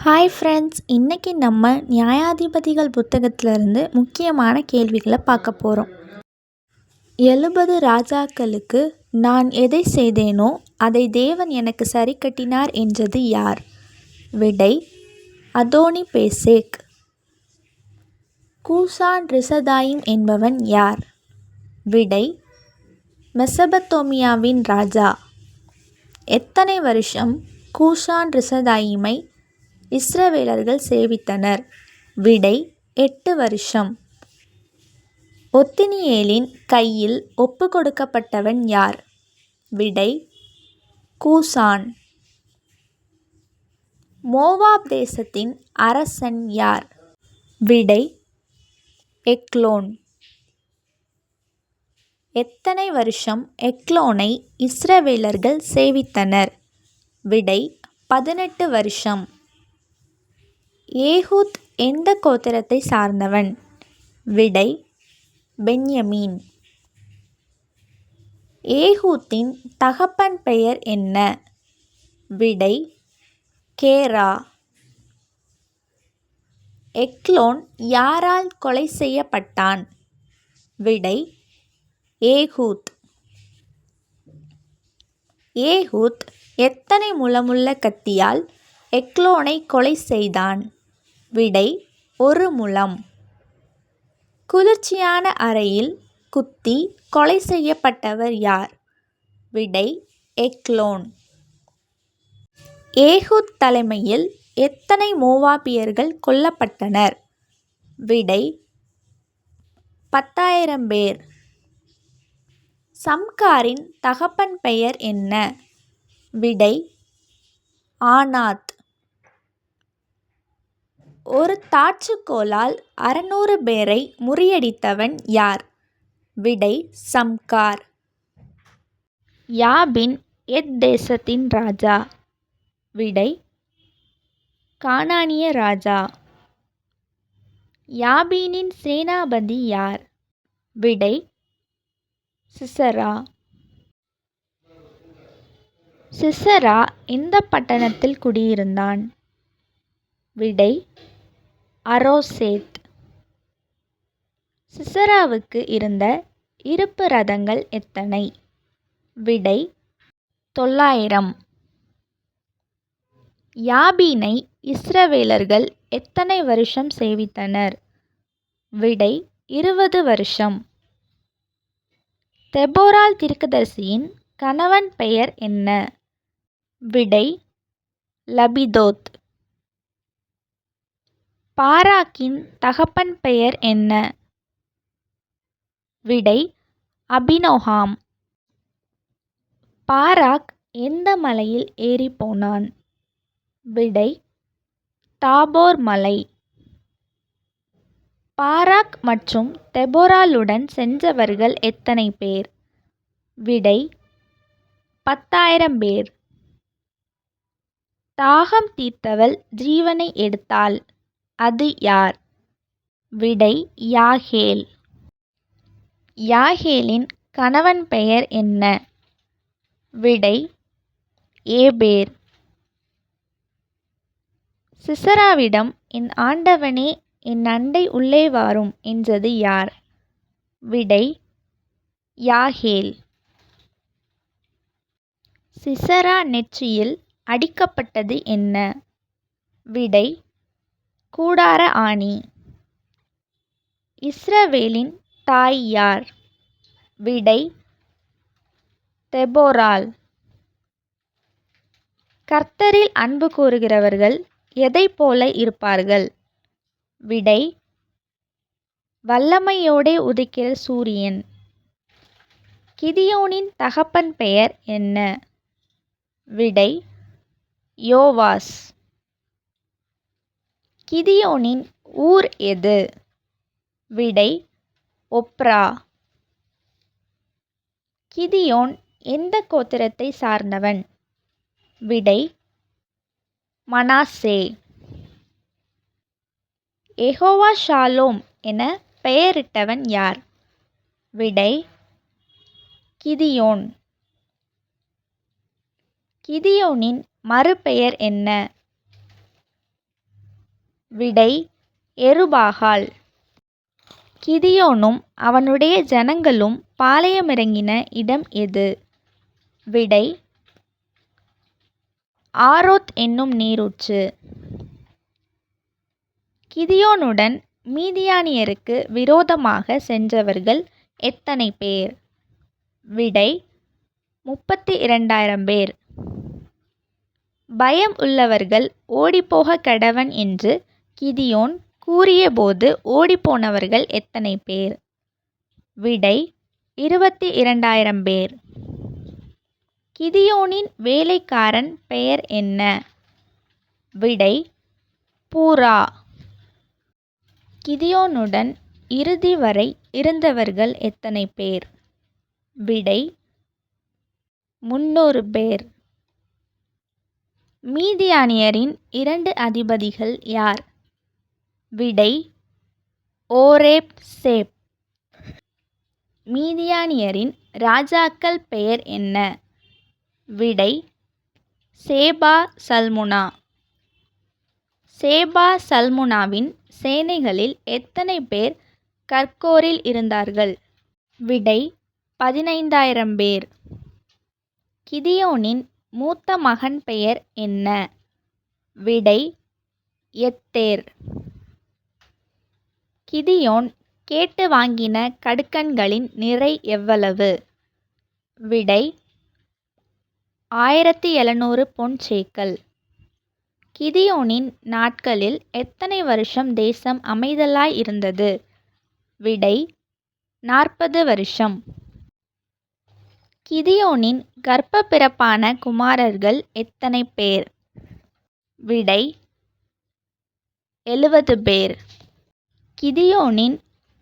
Hi friends, இன்றைக்கி நம்ம நியாயாதிபதிகள் புத்தகத்திலிருந்து முக்கியமான கேள்விகளை பார்க்க போகிறோம். 70 ராஜாக்களுக்கு நான் எதை செய்தேனோ அதை தேவன் எனக்கு சரி கட்டினார் என்றது யார்? விடை: அதோனி பேசேக். கூசான் ரிசதாயிம் என்பவன் யார்? விடை: மெசபத்தோமியாவின் ராஜா. எத்தனை வருஷம் கூசான் ரிசதாயிமை இஸ்ரவேலர்கள் சேவித்தனர்? விடை: 8 வருஷம். ஒத்தினியேலின் கையில் ஒப்பு கொடுக்கப்பட்டவன் யார்? விடை: கூசான். மோவாப் தேசத்தின் அரசன் யார்? விடை: எக்லோன். எத்தனை வருஷம் எக்லோனை இஸ்ரவேலர்கள் சேவித்தனர்? விடை: 18 வருஷம். ஏகூத் எந்த கோத்திரத்தை சார்ந்தவன்? விடை: பென்யமீன். ஏகூத்தின் தகப்பன் பெயர் என்ன? விடை: கேரா. எக்லோன் யாரால் கொலை செய்யப்பட்டான்? விடை: ஏகூத். ஏகூத் எத்தனை முழமுள்ள கத்தியால் எக்லோனை கொலை செய்தான்? விடை: 1 முழம். குளிர்ச்சியான அறையில் குத்தி கொலை செய்யப்பட்டவர் யார்? விடை: எக்லோன். ஏகூத் தலைமையில் எத்தனை மோவாபியர்கள் கொல்லப்பட்டனர்? விடை: 10,000 பேர். சம்காரின் தகப்பன் பெயர் என்ன? விடை: ஆனாத். ஒரு தாற்றுக்கோலால் 600 பேரை முறியடித்தவன் யார்? விடை: சம்கார். யாபின் தேசத்தின் ராஜா? விடை: கானானிய ராஜா. யாபீனின் சேனாபதி யார்? விடை: சிசரா. சிசரா எந்த பட்டணத்தில் குடியிருந்தான்? விடை: அரோசேத். சிசராவுக்கு இருந்த இருப்பு ரதங்கள் எத்தனை? விடை: 900. யாபீனை இஸ்ரவேலர்கள் எத்தனை வருஷம் சேவித்தனர்? விடை: 20 வருஷம். தெபோராள் தீர்க்கதரிசியின் கணவன் பெயர் என்ன? விடை: லபிதோத். பாராக்கின் தகப்பன் பெயர் என்ன? விடை: அபினோகாம். பாராக் எந்த மலையில் ஏறிப்போனான்? விடை: தாபோர் மலை. பாராக் மற்றும் தெபோராளுடன் சென்றவர்கள் எத்தனை பேர்? விடை: 10,000 பேர். தாகம் தீர்த்தவள் ஜீவனை எடுத்தாள், அது யார்? விடை: யாகேல். யாகேலின் கணவன் பெயர் என்ன? விடை: ஏபேர். சிசராவிடம் என் ஆண்டவனே, என் அண்டை உள்ளே வாரும் என்றது யார்? விடை: யாகேல். சிசரா நெற்றியில் அடிக்கப்பட்டது என்ன? விடை: கூடார ஆணி. இஸ்ரவேலின் தாய் யார்? விடை: தெபோராள். கர்த்தரில் அன்பு கூறுகிறவர்கள் எதைப் போல இருப்பார்கள்? விடை: வல்லமையோடே உதிக்கிற சூரியன். கிதியோனின் தகப்பன் பெயர் என்ன? விடை: யோவாஸ். கிதியோனின் ஊர் எது? விடை: ஒப்ரா. கிதியோன் எந்த கோத்திரத்தை சார்ந்தவன்? விடை: மனாசே. யெகோவா ஷாலோம் என பெயரிட்டவன் யார்? விடை: கிதியோன். கிதியோனின் மறுபெயர் என்ன? விடை எருபாகால். கிதியோனும் அவனுடைய ஜனங்களும் பாளையமிறங்கின இடம் எது? விடை ஆரோத் என்னும் நீரூற்று. கிதியோனுடன் மீதியானியருக்கு விரோதமாக சென்றவர்கள் எத்தனை பேர்? விடை 32,000 பேர். பயம் உள்ளவர்கள் ஓடிப்போக கடவன் என்று கிதியோன் கூறியபோது ஓடிப்போனவர்கள் எத்தனை பேர்? விடை 22,000 பேர். கிதியோனின் வேலைக்காரன் பெயர் என்ன? விடை பூரா. கிதியோனுடன் இறுதி வரை இருந்தவர்கள் எத்தனை பேர்? விடை 300 பேர். மீதியானியரின் 2 அதிபதிகள் யார்? விடை ஓரேப் சேப். மீதியானியரின் ராஜாக்கள் பெயர் என்ன? விடை சேபா சல்முனா. சேபா சல்முனாவின் சேனைகளில் எத்தனை பேர் கர்கோரில் இருந்தார்கள்? விடை 15,000 பேர். கிதியோனின் மூத்த மகன் பெயர் என்ன? விடை எத்தேர். கிதியோன் கேட்டு வாங்கின கடுக்கன்களின் நிறை எவ்வளவு? விடை 1700 பொன் சேக்கல். கிதியோனின் நாட்களில் எத்தனை வருஷம் தேசம் அமைதலாய் இருந்தது? விடை 40 வருஷம். கிதியோனின் கர்ப்ப பிறப்பான குமாரர்கள் எத்தனை பேர்? விடை 70 பேர். கிதியோனின்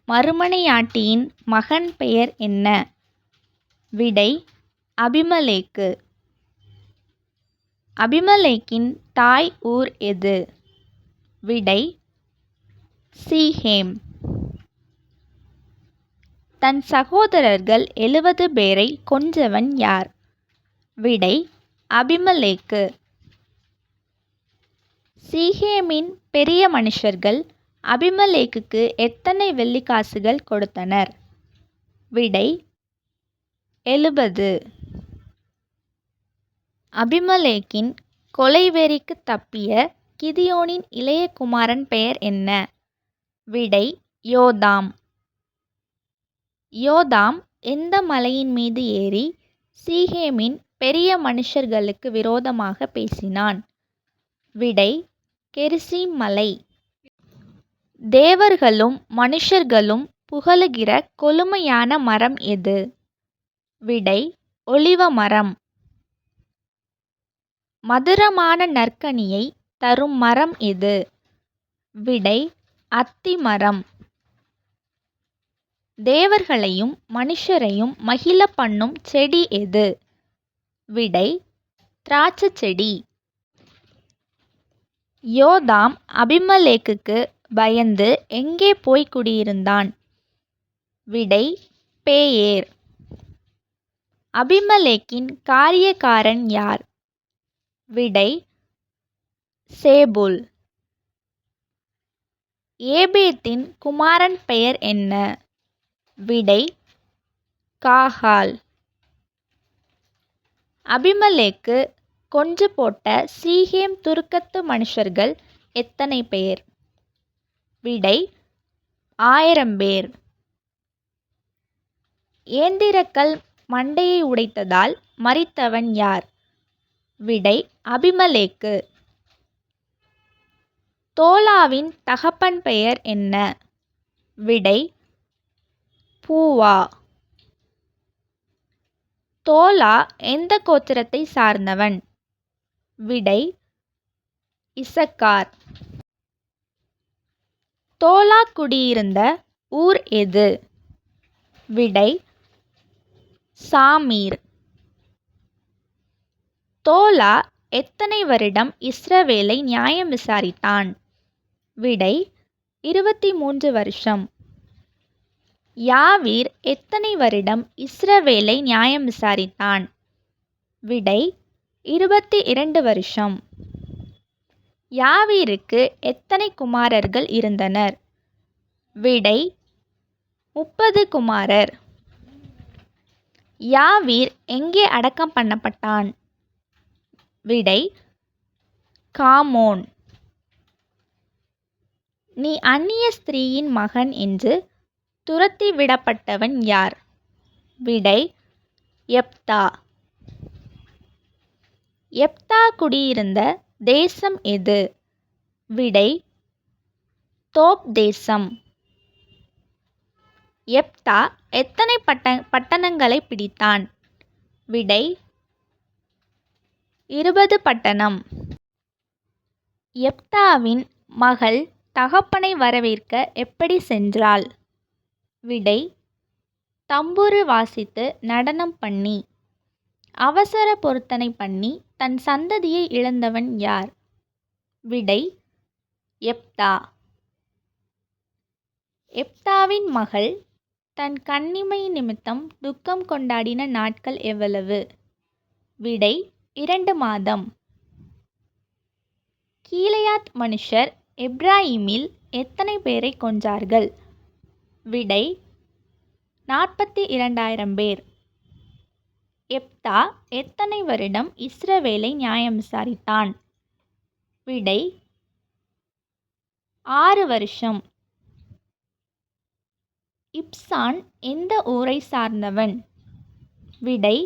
மறுமனையாட்டியின் மகன் பெயர் என்ன? விடை அபிமலேக்கு. அபிமலேக்கின் தாய் ஊர் எது? விடை சீஹேம். தன் சகோதரர்கள் 70 பேரை கொன்றவன் யார்? விடை அபிமலேக்கு. சீஹேமின் பெரிய மனுஷர்கள் அபிமலேக்குக்கு எத்தனை வெள்ளிக்காசுகள் கொடுத்தனர்? விடை 70. அபிமலேக்கின் கொலைவெறிக்கு தப்பிய கிதியோனின் இளைய குமாரன் பெயர் என்ன? விடை யோதாம். யோதாம் எந்த மலையின் மீது ஏறி சீஹேமின் பெரிய மனுஷர்களுக்கு விரோதமாக பேசினான்? விடை கெரிசீம் மலை. தேவர்களும் மனுஷர்களும் புகழுகிற கொழுமையான மரம் எது? விடை ஒலிவ மரம். மதுரமான நற்கனியை தரும் மரம் எது? விடை அத்தி மரம். தேவர்களையும் மனுஷரையும் மகிழ பண்ணும் செடி எது? விடை திராட்சை செடி. யோதாம் அபிமலேக்குக்கு பயந்து எங்கே போய் குடியிருந்தான்? விடை பேயேர். அபிமலேக்கின் காரியக்காரன் யார்? விடை சேபுல். ஏபேத்தின் குமாரன் பெயர் என்ன? விடை காகால். அபிமலேக்கு கொன்று போட்ட சீகேம் துருக்கத்து மனுஷர்கள் எத்தனை பேர்? விடை 1000 பேர். ஏந்திரக்கல் மண்டையை உடைத்ததால் மரித்தவன் யார்? விடை அபிமலேக்கு. தோலாவின் தகப்பன் பெயர் என்ன? விடை பூவா. தோலா எந்த கோத்திரத்தை சார்ந்தவன்? விடை இசக்கார். தோலா குடியிருந்த ஊர் எது? விடை சாமீர். தோலா எத்தனை வருடம் இஸ்ரவேலை நியாயம் விசாரித்தான்? விடை 23 வருஷம். யாவீர் எத்தனை வருடம் இஸ்ரவேலை நியாயம் விசாரித்தான்? விடை 22 வருஷம். யாவீருக்கு எத்தனை குமாரர்கள் இருந்தனர்? விடை 30 குமாரர். யாவீர் எங்கே அடக்கம் பண்ணப்பட்டான்? விடை காமோன். நீ அந்நிய ஸ்திரீயின் மகன் என்று துரத்தி விடப்பட்டவன் யார்? விடை யெப்தா. யெப்தா குடியிருந்த தேசம் எது? விடை தோப் தேசம். யெப்தா எத்தனை பட்டணங்களை பிடித்தான்? விடை 20 பட்டணம். யெப்தாவின் மகள் தகப்பனை வரவேற்க எப்படி சென்றாள்? விடை தம்புரு வாசித்து நடனம் பண்ணி. அவசர பொருத்தனை பண்ணி தன் சந்ததியை இழந்தவன் யார்? விடை யெப்தா. யெப்தாவின் மகள் தன் கன்னிமை நிமித்தம் துக்கம் கொண்டாடின நாட்கள் எவ்வளவு? விடை 2 மாதம். கீலேயாத் மனுஷர் எப்ராயிமில் எத்தனை பேரை கொன்றார்கள்? விடை 42,000 பேர். யெப்தா எத்தனை வருடம் இஸ்ரவேலை நியாயம் விசாரித்தான்? விடை 6 வருஷம். இப்சான் எந்த ஊரை சார்ந்தவன்? விடை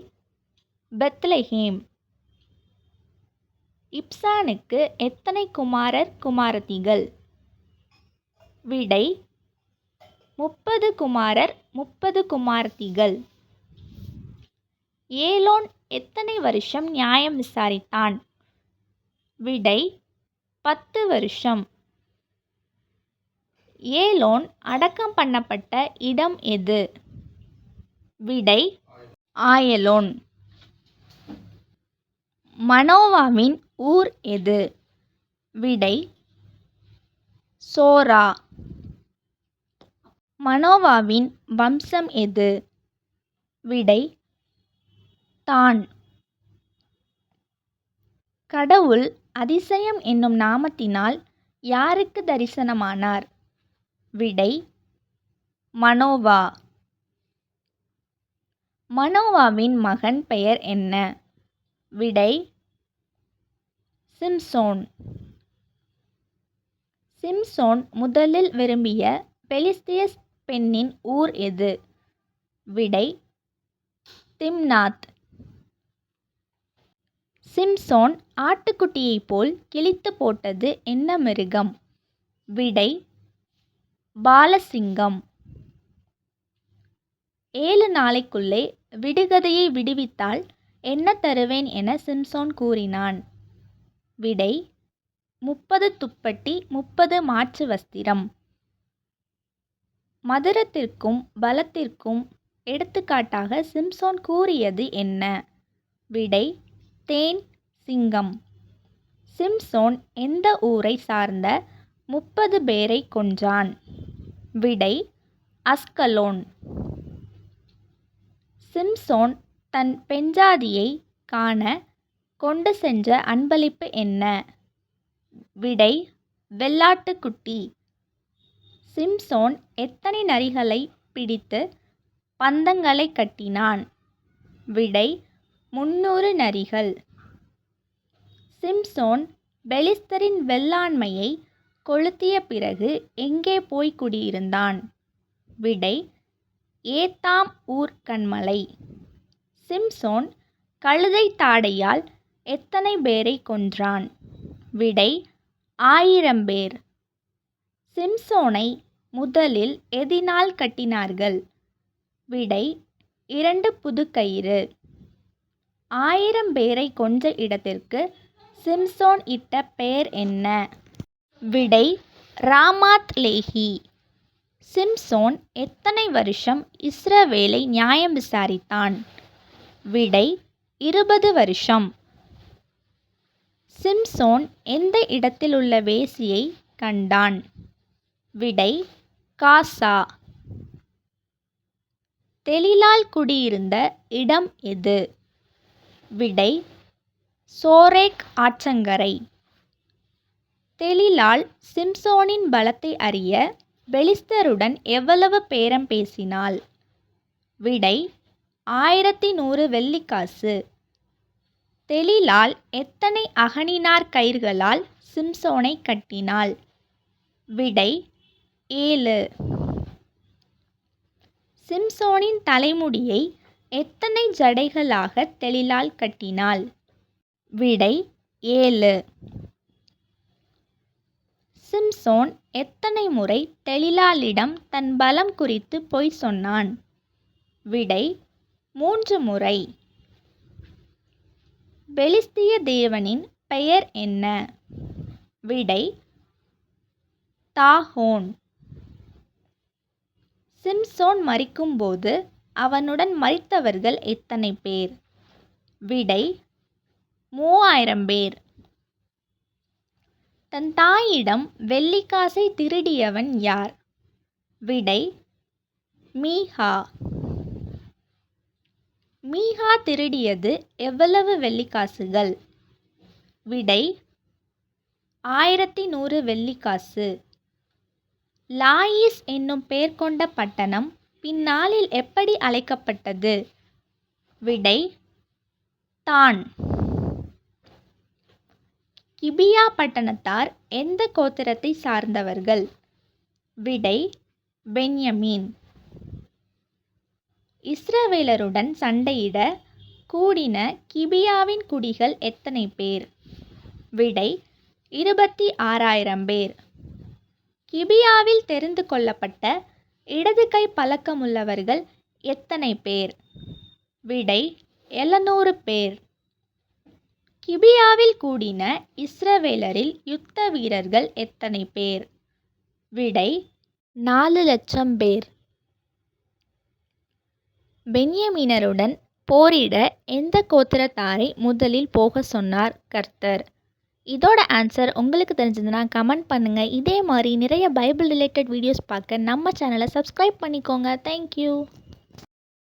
பெத்லெகேம். இப்சானுக்கு எத்தனை குமாரர் குமாரத்திகள்? விடை 30 குமாரர் 30 குமாரத்திகள். ஏலோன் எத்தனை வருஷம் நியாயம் விசாரித்தான்? விடை 10 வருஷம். ஏலோன் அடக்கம் பண்ணப்பட்ட இடம் எது? விடை ஆயலோன். மனோவாவின் ஊர் எது? விடை சோரா. மனோவாவின் வம்சம் எது? விடை தான். கடவுள் அதிசயம் என்னும் நாமத்தினால் யாருக்கு தரிசனமானார்? விடை மனோவா. மனோவாவின் மகன் பெயர் என்ன? விடை சிம்சோன். சிம்சோன் முதலில் விரும்பிய பெலிஸ்திய பெண்ணின் ஊர் எது? விடை திம்னாத். சிம்சோன் ஆட்டுக்குட்டியைப் போல் கிழித்து போட்டது என்ன மிருகம்? விடை பாலசிங்கம். 7 நாளைக்குள்ளே விடுகதையை விடுவித்தால் என்ன தருவேன் என சிம்சோன் கூறினான்? விடை 30 துப்பட்டி 30 மாற்று வஸ்திரம். மதுரத்திற்கும் பலத்திற்கும் எடுத்துக்காட்டாக சிம்சோன் கூறியது என்ன? விடை தேன் சிங்கம். சிம்சோன் எந்த ஊரை சார்ந்த 30 பேரை கொன்றான்? விடை அஸ்கலோன். சிம்சோன் தன் பெண்ஜாதியை காண கொண்டு சென்ற அன்பளிப்பு என்ன? விடை வெள்ளாட்டுக்குட்டி. சிம்சோன் எத்தனை நரிகளை பிடித்து பந்தங்களை கட்டினான்? விடை 300 நரிகள். சிம்சோன் பெலிஸ்தரின் வெள்ளாண்மையை கொளுத்திய பிறகு எங்கே போய் குடியிருந்தான்? விடை ஏத்தாம் ஊர் கன்மலை. சிம்சோன் கழுதை தாடையால் எத்தனை பேரை கொன்றான்? விடை 1000 பேர். சிம்சோனை முதலில் எதினால் கட்டினார்கள்? விடை 2 புதுக்கயிறு. 1000 பேரை கொன்ற இடத்திற்கு சிம்சோன் இட்ட பெயர் என்ன? விடை ராமாத் லேஹி. சிம்சோன் எத்தனை வருஷம் இஸ்ரவேலை நியாயம் விசாரித்தான்? விடை 20 வருஷம். சிம்சோன் எந்த இடத்தில் உள்ள வேசியை கண்டான்? விடை காசா. தெலீலாள் குடியிருந்த இடம் எது? விடை சோரேக் ஆற்றங்கரை. தெலீலாள் சிம்சோனின் பலத்தை அறிய பெலிஸ்தருடன் எவ்வளவு பேரம் பேசினாள்? விடை 1100 வெள்ளிக்காசு. தெலீலாள் எத்தனை அகனினார் கயிர்களால் சிம்சோனை கட்டினாள்? விடை 7. சிம்சோனின் தலைமுடியை எத்தனை ஜடைகளாக தெலீலாள் கட்டினாள்? விடை 7. சிம்சோன் எத்தனை முறை தெலீலாளிடம் தன் பலம் குறித்து பொய் சொன்னான்? விடை 3 முறை. பெலிஸ்திய தேவனின் பெயர் என்ன? விடை தாகோன். சிம்சோன் மரிக்கும்போது அவனுடன் மரித்தவர்கள் எத்தனை பேர்? விடை 3000 பேர். தன் தாயிடம் வெள்ளிக்காசை திருடியவன் யார்? விடை மீகா. மீகா திருடியது எவ்வளவு வெள்ளிக்காசுகள்? விடை 1100 வெள்ளிக்காசு. லாயிஸ் என்னும் பெயர் கொண்ட பட்டணம் பின்னாளில் எப்படி அழைக்கப்பட்டது? விடை தான். கிபியா பட்டணத்தார் எந்த கோத்திரத்தை சார்ந்தவர்கள்? விடை பென்யமீன். இஸ்ரவேலருடன் சண்டையிட கூடின கிபியாவின் குடிகள் எத்தனை பேர்? விடை 26,000 பேர். கிபியாவில் தெரிந்து கொள்ளப்பட்ட இடது கை பழக்கமுள்ளவர்கள் எத்தனை பேர்? விடை 700 பேர். கிபியாவில் கூடின இஸ்ரவேலரில் யுத்த வீரர்கள் எத்தனை பேர்? விடை 4,00,000 பேர். பென்யமீனருடன் போரிட எந்த கோத்திரத்தாரை முதலில் போக சொன்னார் கர்த்தர்? இதோட ஆன்சர் உங்களுக்கு தெரிஞ்சதுன்னா கமெண்ட் பண்ணுங்கள். இதே மாதிரி நிறைய பைபிள் ரிலேட்டட் வீடியோஸ் பார்க்க நம்ம சேனலை சப்ஸ்கிரைப் பண்ணிக்கோங்க. தேங்க்யூ.